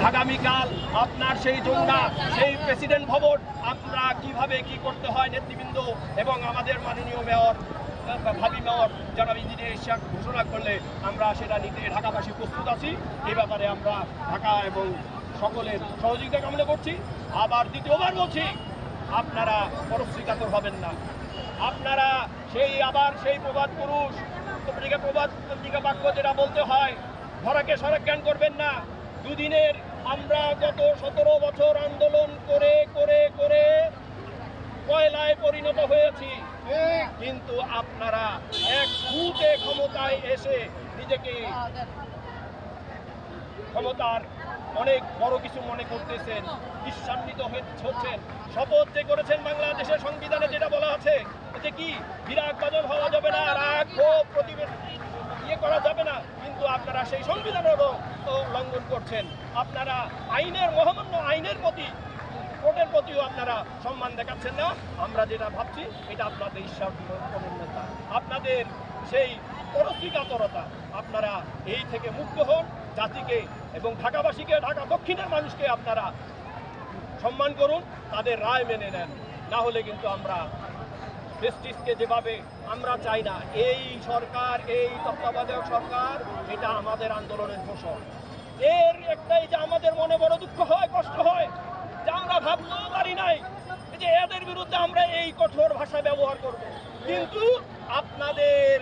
আগামীকাল আপনার সেই জোনটা, সেই প্রেসিডেন্ট ভবন আমরা কিভাবে কি করতে হয় নেতৃবৃন্দ এবং আমাদের মাননীয় মেয়র ভাবি মেয়র জনাব ইঞ্জিনিয়ার ইশাক ঘোষণা করলে আমরা সেটা নিতে ঢাকাবাসী প্রস্তুত আছি। এই ব্যাপারে আমরা ঢাকা এবং সকলের সহযোগিতা কামনা করছি। আবার দ্বিতীয়বার বলছি, আপনারা পরশ্রীকাতর হবেন না। আপনারা সেই প্রবাদ পুরুষ পত্রিকা বাক্য যেটা বলতে হয়, ধরাকে সরাক জ্ঞান করবেন না। দুদিনের আমরা গত 17 বছর আন্দোলন করে করে করে কয়লায় পরিণত হয়েছি, কিন্তু আপনারা এক ফুটে ক্ষমতায় এসে নিজেকে ক্ষমতার অনেক বড় কিছু মনে করতেছেন, ঈর্ষান্বিত হচ্ছেন। শপথ যে করেছেন বাংলাদেশের সংবিধানে যেটা বলা আছে যে কি বিরাগ বাদল হওয়া যাবে না, রাগ ক্ষোভ প্রতিবেদ করা যাবে না, কিন্তু আপনারা সেই সংবিধানেরও লঙ্ঘন করছেন। আপনারা আইনের মহামান্য আইনের প্রতি কোর্টের প্রতিও আপনারা সম্মান দেখাচ্ছেন না। আমরা যেটা ভাবছি এটা আপনাদের ঈশ্বরতা, আপনাদের সেই পরশ্রীকাতরতা, আপনারা এই থেকে মুক্ত হন। জাতিকে এবং ঢাকাবাসীকে, ঢাকা দক্ষিণের মানুষকে আপনারা সম্মান করুন, তাদের রায় মেনে নেন। না হলে কিন্তু আমরা জাস্টিসকে যেভাবে আমরা চাই না, এই সরকার, এই তত্ত্বাবধায়ক সরকার, এটা আমাদের আন্দোলনের ফসল। এর একটাই যে আমাদের মনে বড় দুঃখ হয়, কষ্ট হয়, যে আমরা ভাবতেও পারি নাই যে এদের বিরুদ্ধে আমরা এই কঠোর ভাষা ব্যবহার করব। কিন্তু আপনাদের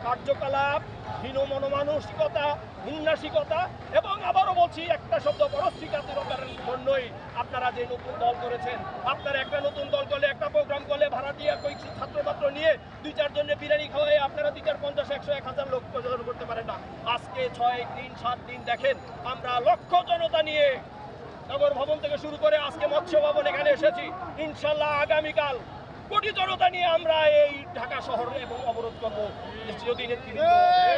কার্যকলাপ, হীন মনমানসিকতা, উন্নাসিকতা এবং আবারও বলছি একটা শব্দ পরশ্রীকাতরতার জন্যই আপনারা যে নতুন দল করেছেন। আপনারা একটা নতুন দল করলে, একটা প্রোগ্রাম করলে ভাড়া দিয়ে কয়েক ছাত্রপাত্র নিয়ে 2-4 জনের বিরিয়ানি খাওয়াই আপনারা 2-4, 50, 100, 1000 লোক প্রযোজন করতে পারেন না। আজকে 6 দিন 7 দিন দেখেন আমরা লক্ষ জনতা নিয়ে নগর ভবন থেকে শুরু করে আজকে মৎস্য ভবন এখানে এসেছি। ইনশাল্লাহ আগামীকাল কোটি জনতা নিয়ে আমরা এই ঢাকা শহর এবং অবরোধ করবো যদি নেতৃবৃন্দ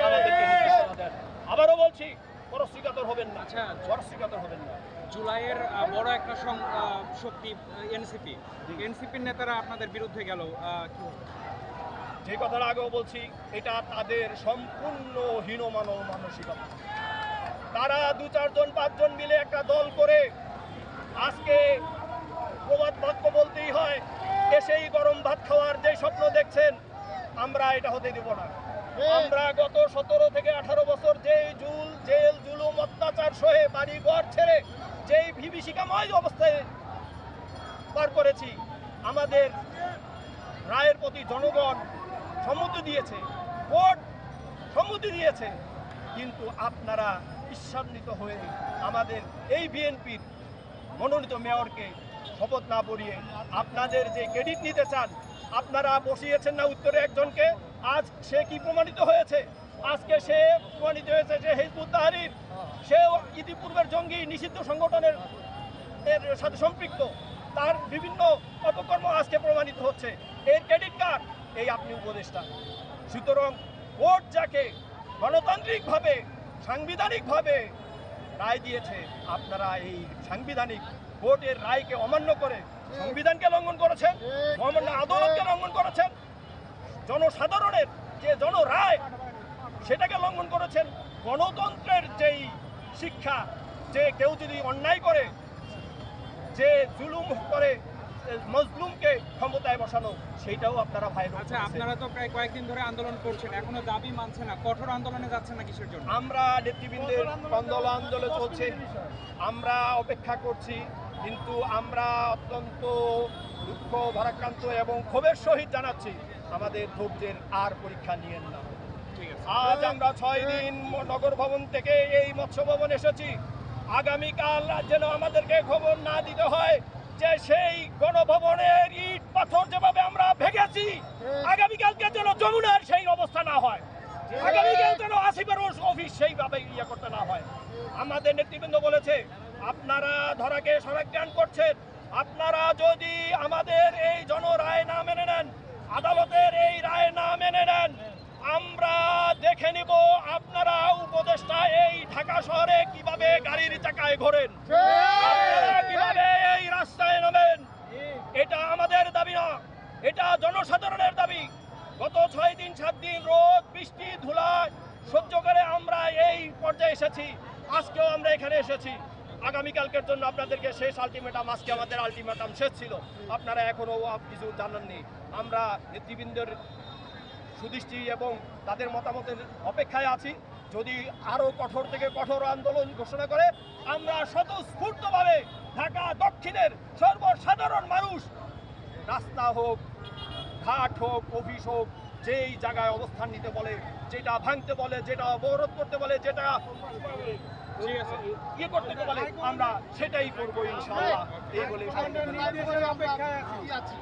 আমাদেরকে নির্দেশনা দেন। আবারও বলছি, পরশ্রীকাতর হবেন না, পরশ্রীকাতর হবেন না। জুলাইয়ের বড় একটা শক্তি এনসিপির নেতারা আপনাদের বিরুদ্ধে গেল, যে কথাটা আগেও বলছি, এটা তাদের সম্পূর্ণ হীনমান মানসিকতা। তারা 2-4 জন 5 জন মিলে একটা দল করে আজকে প্রবাদ বাক্য বলতেই হয়, এসেই গরম ভাত খাওয়ার যে স্বপ্ন দেখছেন, আমরা এটা হতে দেব না। আমরা গত 17 থেকে 18 বছর যেই জেল জুলুম অত্যাচার সহে বাড়ি ঘর ছেড়ে যেই বিভীষিকাময় অবস্থায় পার করেছি, আমাদের রায়ের প্রতি জনগণ সম্মতি দিয়েছে, কোর্ট সম্মতি দিয়েছে, কিন্তু আপনারা ঈর্ষান্বিত হয়ে আমাদের এই বিএনপির মনোনীত মেয়রকে শপথ না পড়িয়ে আপনাদের যে ক্রেডিট নিতে চান, আপনারা বসিয়েছেন না উত্তরে একজনকে, আজ সে কি প্রমাণিত হয়েছে? আজকে সে প্রমাণিত হয়েছে যে হিজবুত তাহরীর, সেও ইতিপূর্বের জঙ্গি নিষিদ্ধ সংগঠনের সাথে সম্পৃক্ত, তার বিভিন্ন অপকর্ম আজকে প্রমাণিত হচ্ছে। এর ক্রেডিট কার? এই আপনি উপদেষ্টা। সুতরাং কোর্ট যাকে গণতান্ত্রিকভাবে সাংবিধানিকভাবে রায় দিয়েছে, আপনারা এই সাংবিধানিক কোর্টের রায়কে অমান্য করে সংবিধানকে লঙ্ঘন করেছেন, মহামান্য আদালতকে লঙ্ঘন করেছেন, জনসাধারণের যে জনরায় সেটাকে লঙ্ঘন করেছেন। গণতন্ত্রের যেই শিক্ষা, যে কেউ যদি অন্যায় করে, যে জুলুম করে মজলুমকে ক্ষমতায় বসানো, সেইটাও আপনারা ভাই। আচ্ছা, আপনারা তো প্রায় কয়েকদিন ধরে আন্দোলন করছেন, এখনো দাবি মানছে না, কঠোর আন্দোলনে যাচ্ছেন না কিসের জন্য? আমরা নেতৃবৃন্দের আন্দোলন চলছে, আমরা অপেক্ষা করছি, কিন্তু আমরা অত্যন্ত দুঃখ ভারাক্রান্ত এবং ক্ষোভের সহিত জানাচ্ছি, আমাদের ধৈর্যের আর পরীক্ষা নিয়েন না। আজ আমরা 6 দিন নগর ভবন থেকে এই মৎস্য ভবন এসেছি। আগামীকাল যেন আমাদেরকে খবর না দিতে হয় যে সেই গণভবনের ইট পাথর যেভাবে আমরা ভেঙেছি, আগামীকালকে যেন যমুনার সেই অবস্থা না হয়, আগামীকাল যেন আসিফের অফিস সেইভাবে করতে না হয়। আমাদের নেতৃবৃন্দ বলেছে, আপনারা ধরাকে সরাক জ্ঞান করছেন, আপনারা যদি আমাদের এই জনরায় না মেনে নেন, আদালতের এই রায় না মেনে নেন, আমরা দেখে নিব আপনারা উপদেষ্টা এই ঢাকা শহরে কিভাবে গাড়ির চাকায় ঘোরেন, কিভাবে এই রাস্তায় নামেন। এটা আমাদের দাবি না, এটা জনসাধারণের দাবি। গত 6 দিন 7 দিন রোদ বৃষ্টি ধুলা সহ্য করে আমরা এই পর্যায়ে এসেছি, আজকেও আমরা এখানে এসেছি। আগামীকালকের জন্য আপনাদেরকে শেষ আলটিমেটাম, আজকে আমাদের আলটিমেটাম শেষ ছিল, আপনারা এখনও কিছু জানাননি। আমরা নেতৃবৃন্দের সুদৃষ্টি এবং তাদের মতামতের অপেক্ষায় আছি। যদি আরও কঠোর থেকে কঠোর আন্দোলন ঘোষণা করে, আমরা স্বতঃস্ফূর্তভাবে ঢাকা দক্ষিণের সর্বসাধারণ মানুষ, রাস্তা হোক, ঘাট হোক, অফিস হোক, যেই জায়গায় অবস্থান নিতে বলে, যেটা ভাঙতে বলে, যেটা অবরোধ করতে বলে, যেটা ঠিক আছে। ইয়ে করতে বলে, আমরা সেটাই করবো ইনশাআল্লাহ। এই বলে অপেক্ষায় আছি